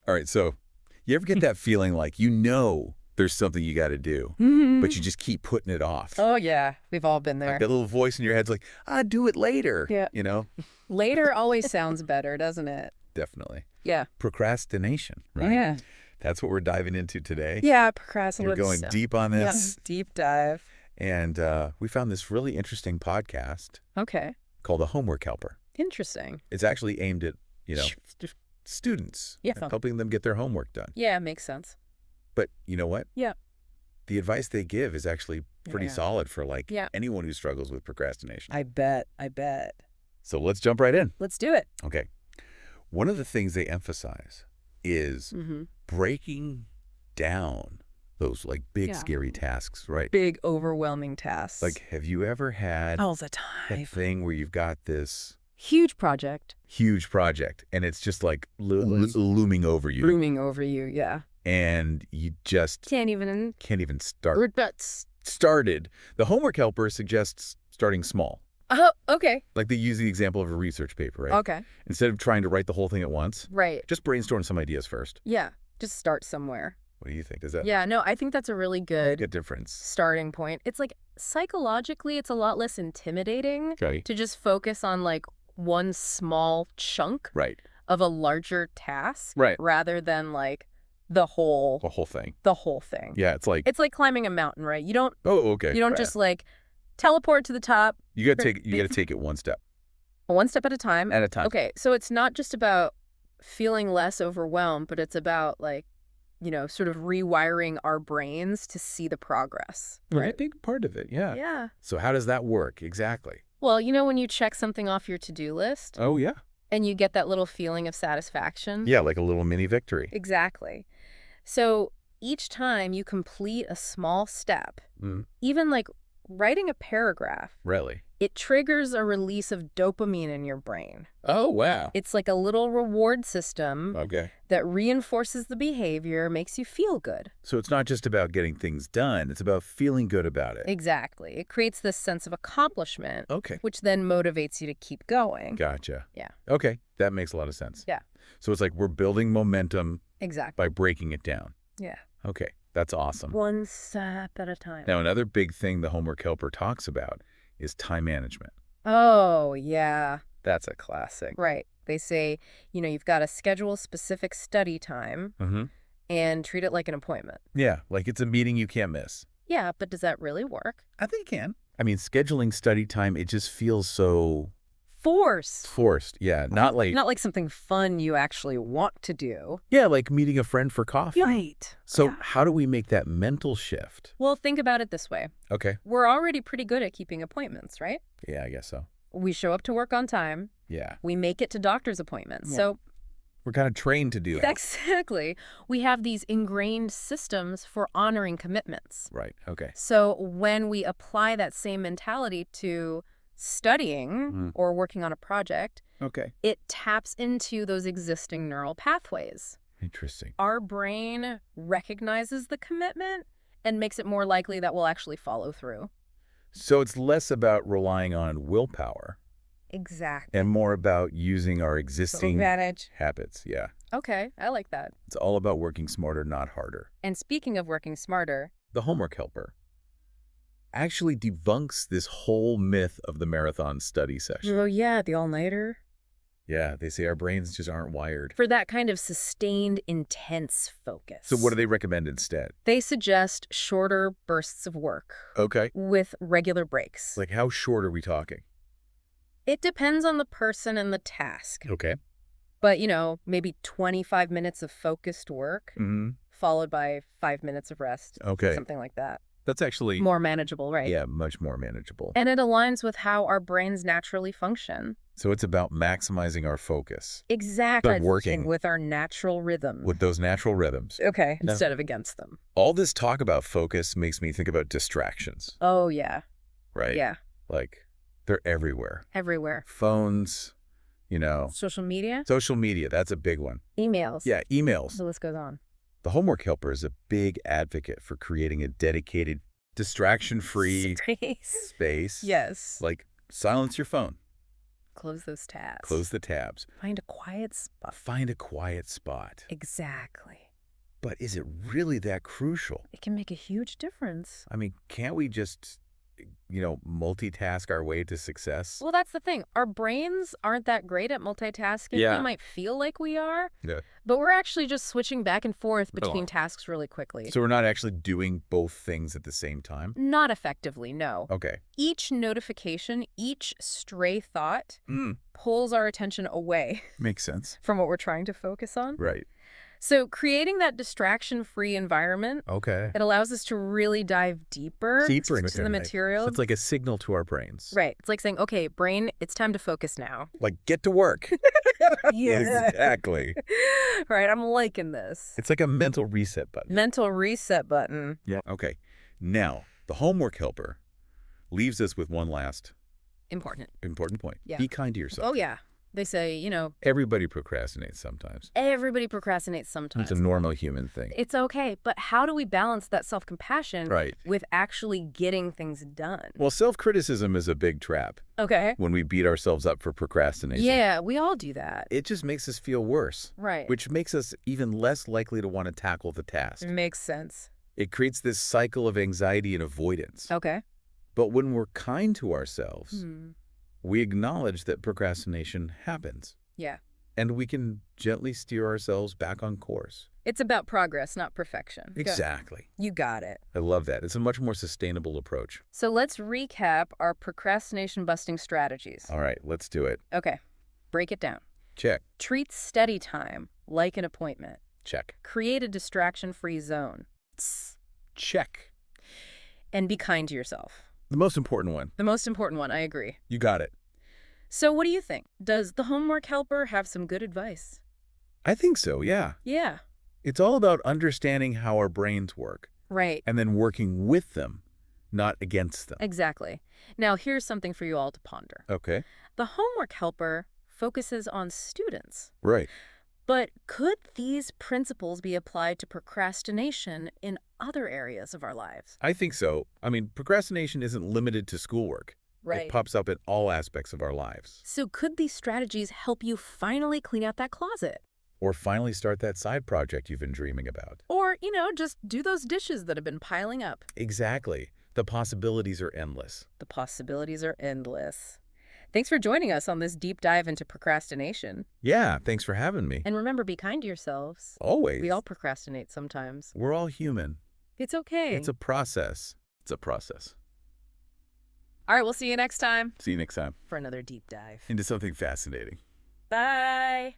All right, so you ever get that feeling like there's something you got to do, but you just keep putting it off? Oh, yeah. We've all been there. Like that little voice in your head's like, do it later. Yeah. You know? Later always sounds better, doesn't it? Definitely. Yeah. Procrastination, right? Yeah. That's what we're diving into today. Yeah, procrastination. We're going deep on this. Yeah, deep dive. And we found this really interesting podcast Okay. called The Homework Helper. Interesting. It's actually aimed at, students, Yeah. helping them get their homework done. Yeah, makes sense. But you know what? Yeah. The advice they give is actually pretty solid for anyone who struggles with procrastination. I bet. So let's jump right in. Let's do it. Okay. One of the things they emphasize is breaking down those big scary tasks, right? Big overwhelming tasks. Like, have you ever had all the time that thing where you've got this huge project and it's just looming over you? Looming over you, yeah. And you just can't even start. Started. The Homework Helper suggests starting small. Oh, okay. Like they use the example of a research paper, right? Okay. Instead of trying to write the whole thing at once. Right. Just brainstorm some ideas first. Yeah. Just start somewhere. What do you think? Is that? Yeah, no, I think that's a really good difference. Starting point. It's psychologically, it's a lot less intimidating to just focus on one small chunk of a larger task rather than the whole thing. The whole thing. Yeah, it's like climbing a mountain, right? You don't You don't just teleport to the top. You got to take it one step. One step at a time. At a time. Okay, so it's not just about feeling less overwhelmed, but it's about sort of rewiring our brains to see the progress. Right? A big part of it, yeah. Yeah. So how does that work exactly? Well, when you check something off your to-do list. Oh, yeah. And you get that little feeling of satisfaction. Yeah, like a little mini victory. Exactly. So each time you complete a small step, even writing a paragraph. Really? It triggers a release of dopamine in your brain. Oh, wow. It's like a little reward system that reinforces the behavior, makes you feel good. So it's not just about getting things done. It's about feeling good about it. Exactly. It creates this sense of accomplishment, which then motivates you to keep going. Gotcha. Yeah. Okay. That makes a lot of sense. Yeah. So it's we're building momentum by breaking it down. Yeah. Okay. That's awesome. One step at a time. Now, another big thing the Homework Helper talks about is time management. Oh, yeah. That's a classic. Right. They say, you've got to schedule specific study time and treat it like an appointment. Yeah, like it's a meeting you can't miss. Yeah, but does that really work? I think it can. I mean, scheduling study time, it just feels so Forced, yeah. Not like something fun you actually want to do. Yeah, like meeting a friend for coffee. Right. So how do we make that mental shift? Well, think about it this way. Okay. We're already pretty good at keeping appointments, right? Yeah, I guess so. We show up to work on time. Yeah. We make it to doctor's appointments. Yeah. So we're kind of trained to do that. Exactly. We have these ingrained systems for honoring commitments. Right. Okay. So when we apply that same mentality to studying or working on a project, it taps into those existing neural pathways. Interesting. Our brain recognizes the commitment and makes it more likely that we'll actually follow through. So it's less about relying on willpower. Exactly. And more about using our existing advantage habits. Yeah. Okay, I like that. It's all about working smarter, not harder. And speaking of working smarter, the Homework Helper actually debunks this whole myth of the marathon study session. Oh, yeah, the all-nighter. Yeah, they say our brains just aren't wired for that kind of sustained, intense focus. So what do they recommend instead? They suggest shorter bursts of work. Okay. With regular breaks. Like how short are we talking? It depends on the person and the task. Okay. But, maybe 25 minutes of focused work, followed by 5 minutes of rest. Okay. Something like that. That's actually more manageable, right? Yeah, much more manageable. And it aligns with how our brains naturally function. So it's about maximizing our focus. Exactly. But working with our natural rhythm. With those natural rhythms. Okay. Instead of against them. All this talk about focus makes me think about distractions. Oh, yeah. Right? Yeah. Like, they're everywhere. Everywhere. Phones, Social media? Social media, that's a big one. Emails. Yeah, emails. The list goes on. The Homework Helper is a big advocate for creating a dedicated, distraction-free space. Yes. Like, silence your phone. Close those tabs. Close the tabs. Find a quiet spot. Find a quiet spot. Exactly. But is it really that crucial? It can make a huge difference. I mean, can't we just, multitask our way to success? Well, that's the thing. Our brains aren't that great at multitasking. Yeah. We might feel like we are. Yeah. But we're actually just switching back and forth between tasks really quickly. So we're not actually doing both things at the same time? Not effectively, no. Okay. Each notification, each stray thought pulls our attention away. Makes sense. From what we're trying to focus on. Right. So creating that distraction-free environment, it allows us to really dive deeper into the material. So it's like a signal to our brains. Right. It's like saying, okay, brain, it's time to focus now. Like, get to work. Yeah. Exactly. Right. I'm liking this. It's like a mental reset button. Mental reset button. Yeah. Okay. Now, the homework helper leaves us with one last important point. Yeah. Be kind to yourself. Oh, yeah. They say, everybody procrastinates sometimes. Everybody procrastinates sometimes. It's a normal human thing. It's okay. But how do we balance that self-compassion with actually getting things done? Well, self-criticism is a big trap. Okay. When we beat ourselves up for procrastination. Yeah, we all do that. It just makes us feel worse. Right. Which makes us even less likely to want to tackle the task. Makes sense. It creates this cycle of anxiety and avoidance. Okay. But when we're kind to ourselves, we acknowledge that procrastination happens. Yeah. And we can gently steer ourselves back on course. It's about progress, not perfection. Exactly. You got it. I love that. It's a much more sustainable approach. So let's recap our procrastination-busting strategies. All right, let's do it. Okay. Break it down. Check. Treat study time like an appointment. Check. Create a distraction-free zone. Check. And be kind to yourself. The most important one. The most important one, I agree. You got it. So what do you think? Does the homework helper have some good advice? I think so, yeah. Yeah. It's all about understanding how our brains work. Right. And then working with them, not against them. Exactly. Now, here's something for you all to ponder. Okay. The homework helper focuses on students. Right. But could these principles be applied to procrastination in other areas of our lives? I think so. I mean, procrastination isn't limited to schoolwork. Right. It pops up in all aspects of our lives. So could these strategies help you finally clean out that closet? Or finally start that side project you've been dreaming about. Or, just do those dishes that have been piling up. Exactly. The possibilities are endless. The possibilities are endless. Thanks for joining us on this deep dive into procrastination. Yeah, thanks for having me. And remember, be kind to yourselves. Always. We all procrastinate sometimes. We're all human. It's okay. It's a process. It's a process. All right, we'll see you next time. See you next time. For another deep dive. Into something fascinating. Bye.